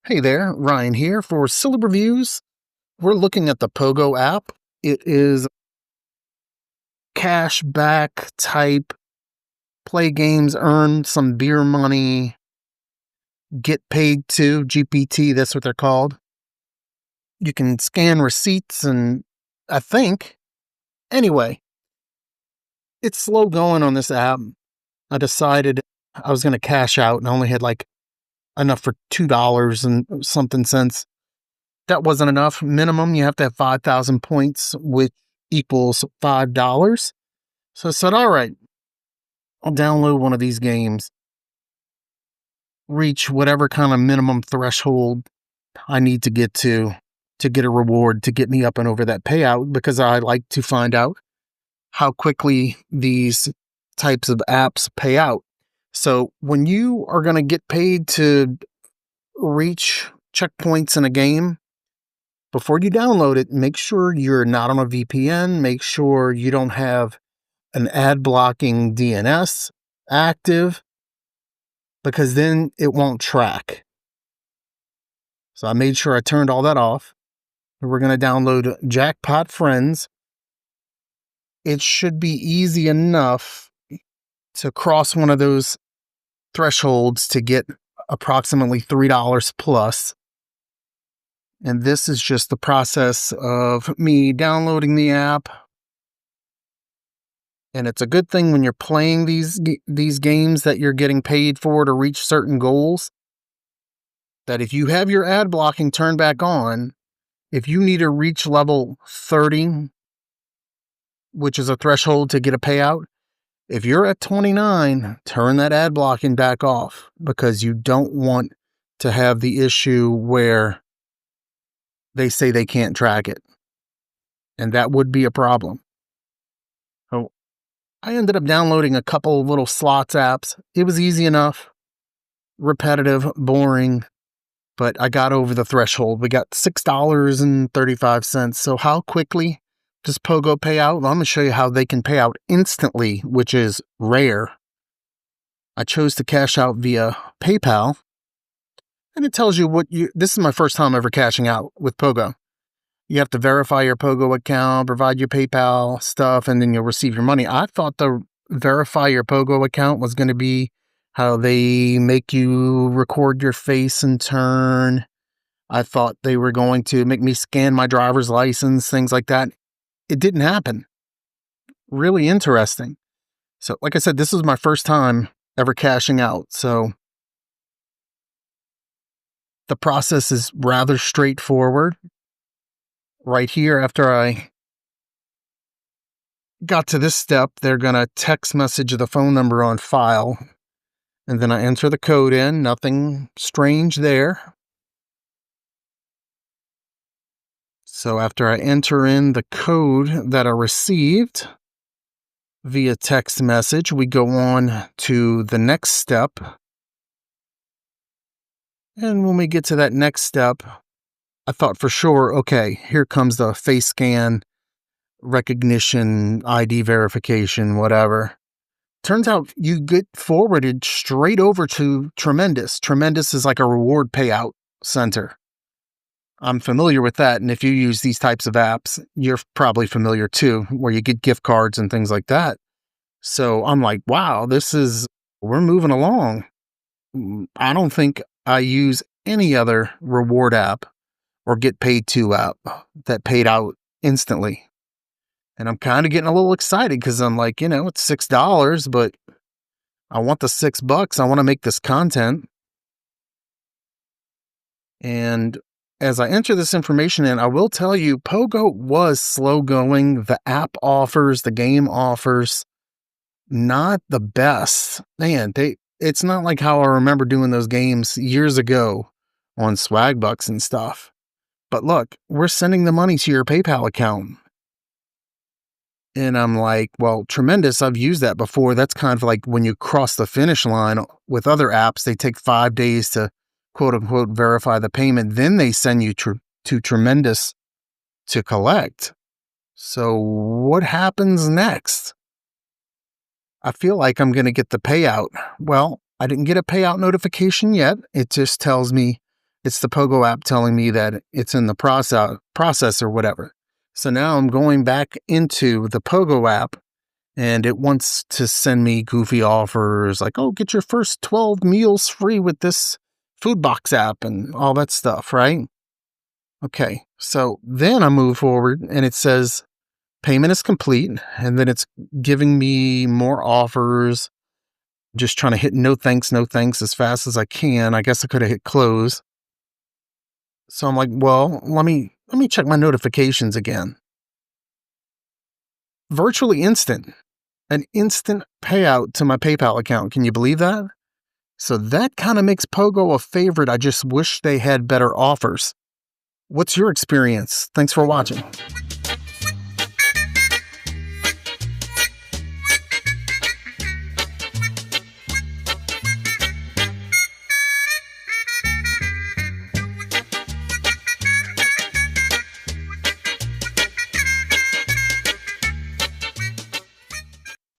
Hey there, Ryan here for Silly Reviews. We're looking at the Pogo app. It is cash back type, play games, earn some beer money, get paid to, GPT, that's what they're called. You can scan receipts and I think, anyway, it's slow going on this app. I decided I was going to cash out and I only had like enough for $2 and something cents. That wasn't enough. Minimum, you have to have 5,000 points, which equals $5. So I said, all right, I'll download one of these games, reach whatever kind of minimum threshold I need to get get a reward to get me up and over that payout, because I like to find out how quickly these types of apps pay out. So when you are going to get paid to reach checkpoints in a game, before you download it, make sure you're not on a VPN. Make sure you don't have an ad blocking DNS active, because then it won't track. So I made sure I turned all that off. We're going to download Jackpot Friends. It should be easy enough to cross one of those thresholds to get approximately $3 plus. And this is just the process of me downloading the app. And it's a good thing when you're playing these games that you're getting paid for to reach certain goals, that if you have your ad blocking turned back on, if you need to reach level 30, which is a threshold to get a payout, if you're at 29, turn that ad blocking back off, because you don't want to have the issue where they say they can't track it. And that would be a problem. So I ended up downloading a couple of little slots apps. It was easy enough, repetitive, boring, but I got over the threshold. We got $6.35. So how quickly does Pogo pay out? Well, I'm going to show you how they can pay out instantly, which is rare. I chose to cash out via PayPal. And it tells you this is my first time ever cashing out with Pogo. You have to verify your Pogo account, provide your PayPal stuff, and then you'll receive your money. I thought the verify your Pogo account was going to be how they make you record your face and turn. I thought they were going to make me scan my driver's license, things like that. It didn't happen. Really interesting. So, like I said, this is my first time ever cashing out. So the process is rather straightforward. Right here, after I got to this step, they're going to text message the phone number on file. And then I enter the code in. Nothing strange there. So after I enter in the code that I received via text message, we go on to the next step. And when we get to that next step, I thought for sure, okay, here comes the face scan, recognition, ID verification, whatever. Turns out you get forwarded straight over to Tremendous. Tremendous is like a reward payout center. I'm familiar with that. And if you use these types of apps, you're probably familiar too, where you get gift cards and things like that. So I'm like, wow, we're moving along. I don't think I use any other reward app or get paid to app that paid out instantly. And I'm kind of getting a little excited because I'm like, it's $6, but I want the $6. I want to make this content. And as I enter this information in, I will tell you, Pogo was slow going. The app offers, the game offers, not the best. Man, it's not like how I remember doing those games years ago on Swagbucks and stuff. But look, we're sending the money to your PayPal account. And I'm like, well, Tremendous, I've used that before. That's kind of like when you cross the finish line with other apps, they take 5 days to quote unquote verify the payment. Then they send you to Tremendous to collect. So what happens next? I feel like I'm going to get the payout. Well, I didn't get a payout notification yet. It just tells me It's the Pogo app telling me that it's in the process or whatever. So now I'm going back into the Pogo app, and it wants to send me goofy offers like, oh, get your first 12 meals free with this food box app and all that stuff, right? Okay, so then I move forward and it says payment is complete, and then it's giving me more offers. Just trying to hit no thanks as fast as I can. I guess I could have hit close. So I'm like, well, let me check my notifications again. Virtually instant. An instant payout to my PayPal account. Can you believe that? So that kind of makes Pogo a favorite. I just wish they had better offers. What's your experience? Thanks for watching.